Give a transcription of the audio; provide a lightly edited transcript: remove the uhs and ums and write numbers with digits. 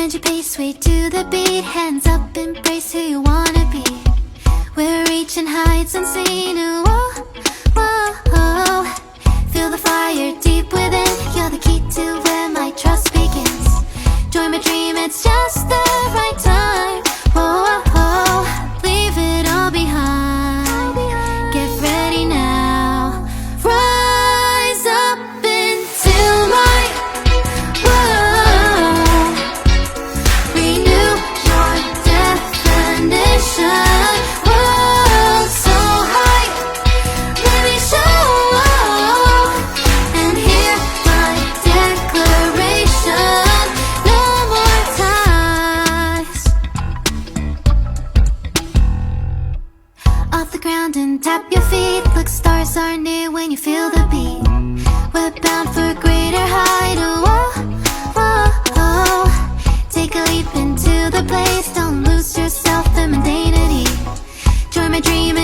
Command your pace, sway to the beat. Hands up, embrace who you wanna be. We're reaching heights unseen. Whoa, whoa, whoa. Feel the fire deep within. You're the key to where my trust begins. Join my dream, it's just the right time. Whoa, whoa, leave it all behind. Get ready now. Rise up into my world. Renew your definition. World so high, let me show. And hear my declaration. No more ties. Off the ground and tap your feet. Look, stars are near when you feel the beat. We're bound for a greater height. Whoa, whoa, whoa. Take a leap into the blaze. Don't lose yourself in mundanity. Join my dream.